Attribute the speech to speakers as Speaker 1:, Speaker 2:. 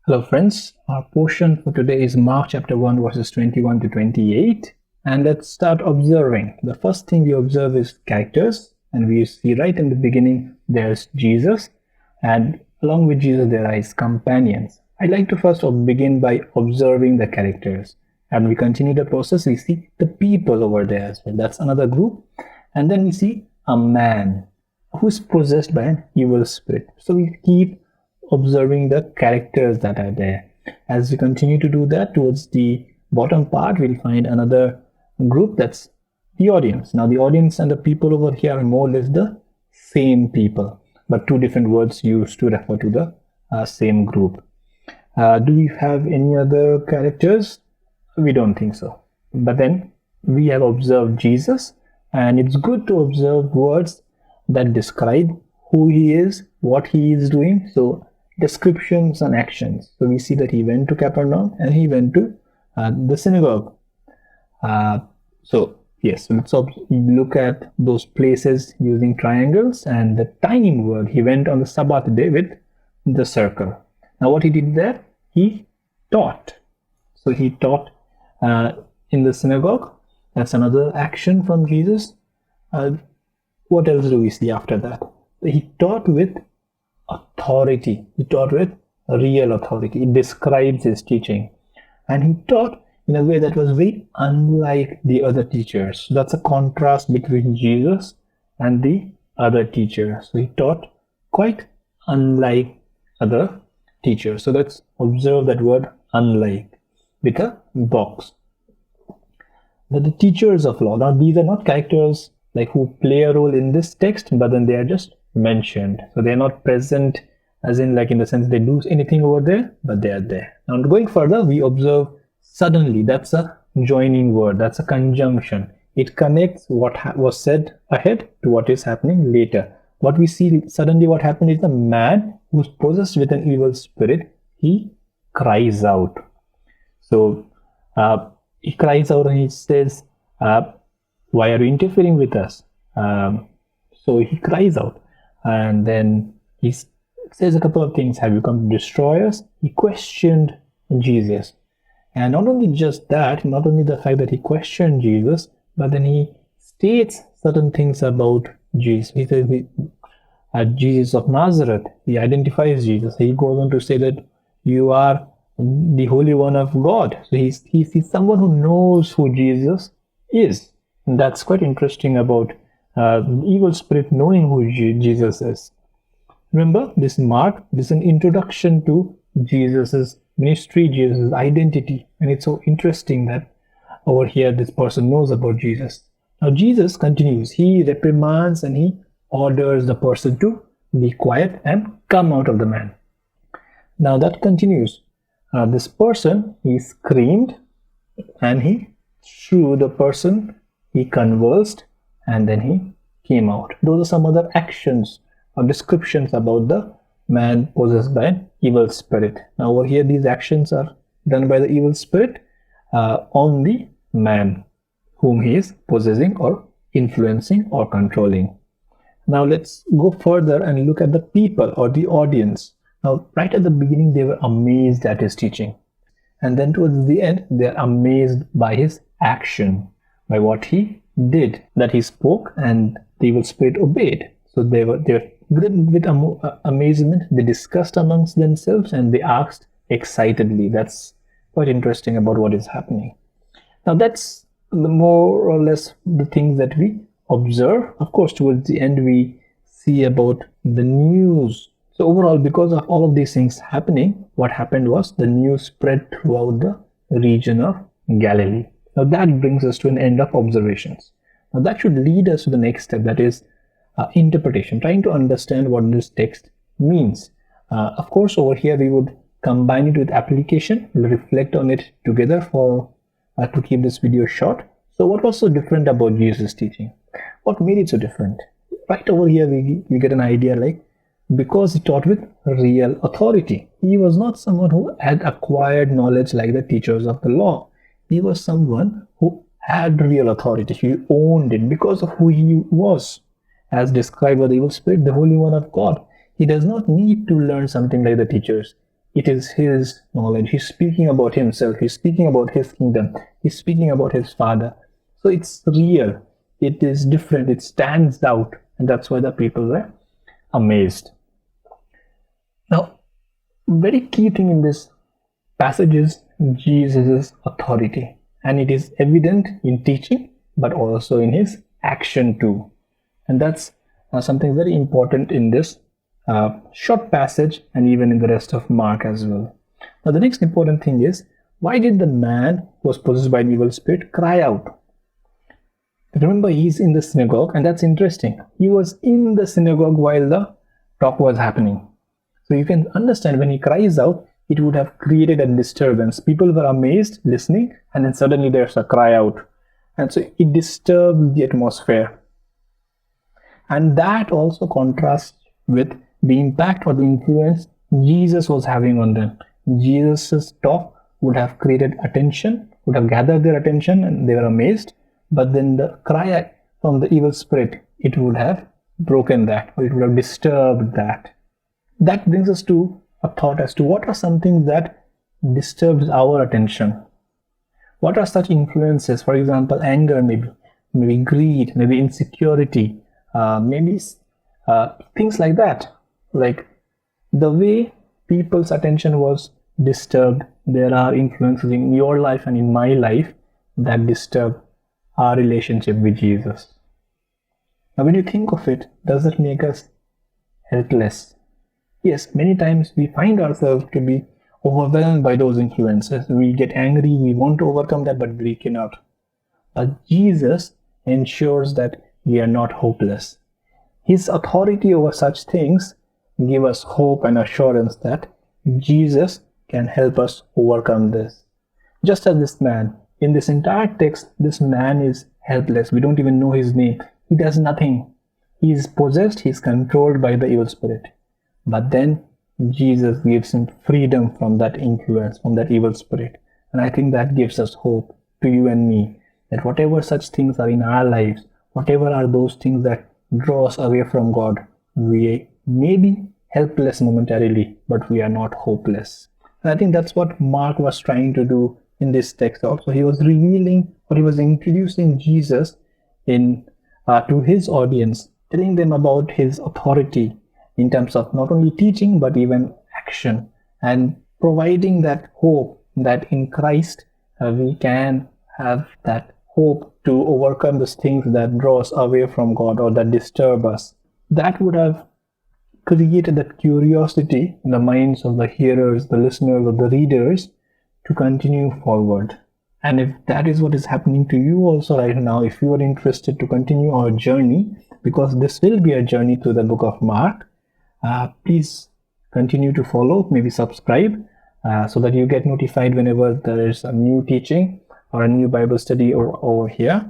Speaker 1: Hello friends, our portion for today is Mark chapter 1 verses 21 to 28, and let's start observing. The first thing we observe is characters, and we see right in the beginning there's Jesus, and along with Jesus there are his companions. I'd like to first begin by observing the characters, and we continue the process. We see the people over there as well. That's another group, and then we see a man who's possessed by an evil spirit. So we keep observing the characters that are there. As we continue to do that, towards the bottom part, we'll find another group, that's the audience. Now, the audience and the people over here are more or less the same people, but two different words used to refer to the same group. Do we have any other characters? We don't think so. But then we have observed Jesus, and it's good to observe words that describe who he is, what he is doing. So descriptions and actions. So we see that he went to Capernaum and he went to the synagogue. So yes, let's look at those places using triangles, and the tiny word, he went on the Sabbath day with the circle. Now what he did there? He taught. So he taught in the synagogue. That's another action from Jesus. What else do we see after that? He taught with authority. He taught with real authority. He describes his teaching. And he taught in a way that was very unlike the other teachers. So that's a contrast between Jesus and the other teachers. So he taught quite unlike other teachers. So let's observe that word unlike with a box. Now the teachers of law. Now these are not characters like who play a role in this text, but then they are just mentioned. So they are not present as in like in the sense they do anything over there, but they are there. Now going further, we observe suddenly. That's a joining word. That's a conjunction. It connects what was said ahead to what is happening later. What we see suddenly, what happened is the man who's possessed with an evil spirit, he cries out. So he cries out and he says, why are you interfering with us? So he cries out, and then he says a couple of things. Have you come to destroy us? He questioned Jesus. And not only just that, not only the fact that he questioned Jesus, but then he states certain things about Jesus. He says, Jesus of Nazareth. He identifies Jesus. He goes on to say that you are the Holy One of God. So he's someone who knows who Jesus is. And that's quite interesting about the evil spirit knowing who Jesus is. Remember, this is an introduction to Jesus's ministry, Jesus' identity. And it's so interesting that over here this person knows about Jesus. Now Jesus continues. He reprimands and he orders the person to be quiet and come out of the man. Now that continues. This person, he screamed and he threw the person. He convulsed and then he came out. Those are some other actions or descriptions about the man possessed by an evil spirit. Now over here these actions are done by the evil spirit on the man whom he is possessing or influencing or controlling. Now let's go further and look at the people or the audience. Now right at the beginning they were amazed at his teaching, and then towards the end they are amazed by his action, by what he did, that he spoke and the evil spirit obeyed. So they were with amazement. They discussed amongst themselves and they asked excitedly. That's quite interesting about what is happening. Now that's more or less the things that we observe. Of course, towards the end we see about the news. So overall, because of all of these things happening, what happened was the news spread throughout the region of Galilee. Now that brings us to an end of observations. Now that should lead us to the next step, that is interpretation, trying to understand what this text means. Of course, over here we would combine it with application. We'll reflect on it together for to keep this video short. So what was so different about Jesus' teaching? What made it so different? Right over here we get an idea like, because he taught with real authority. He was not someone who had acquired knowledge like the teachers of the law. He was someone who had real authority. He owned it because of who he was, as described by the evil spirit, the Holy One of God. He does not need to learn something like the teachers. it is his knowledge. He's speaking about himself. He's speaking about his kingdom. He's speaking about his Father. So it's real. It is different. It stands out. And that's why the people were amazed. Now, very key thing in this passage is Jesus' authority. And it is evident in teaching, but also in his action too. And that's something very important in this short passage and even in the rest of Mark as well. Now, the next important thing is, why did the man who was possessed by an evil spirit cry out? Remember, he's in the synagogue, and that's interesting. He was in the synagogue while the talk was happening. So you can understand when he cries out, it would have created a disturbance. People were amazed, listening, and then suddenly there's a cry out. And so it disturbed the atmosphere. And that also contrasts with the impact or the influence Jesus was having on them. Jesus' talk would have created attention, would have gathered their attention, and they were amazed. But then the cry from the evil spirit, it would have broken that, or it would have disturbed that. That brings us to a thought as to what are some things that disturbs our attention. What are such influences? For example, anger, maybe greed, maybe insecurity, maybe things like that. Like the way people's attention was disturbed, there are influences in your life and in my life that disturb our relationship with Jesus. Now, when you think of it, does it make us helpless? Yes, many times we find ourselves to be overwhelmed by those influences. We get angry, we want to overcome that, but we cannot. But Jesus ensures that we are not hopeless. His authority over such things gives us hope and assurance that Jesus can help us overcome this. Just as this man, in this entire text, this man is helpless. We don't even know his name. He does nothing. He is possessed, he is controlled by the evil spirit. But then Jesus gives him freedom from that influence, from that evil spirit. And I think that gives us hope to you and me, that whatever such things are in our lives, whatever are those things that draw us away from God, we may be helpless momentarily, but we are not hopeless. And I think that's what Mark was trying to do in this text also. He was revealing, or he was introducing Jesus to his audience, telling them about his authority in terms of not only teaching but even action, and providing that hope that in Christ we can have that hope to overcome those things that draw us away from God or that disturb us. That would have created that curiosity in the minds of the hearers, the listeners, or the readers to continue forward. And if that is what is happening to you also right now, if you are interested to continue our journey, because this will be a journey through the book of Mark, please continue to follow, maybe subscribe, so that you get notified whenever there is a new teaching or a new Bible study over here.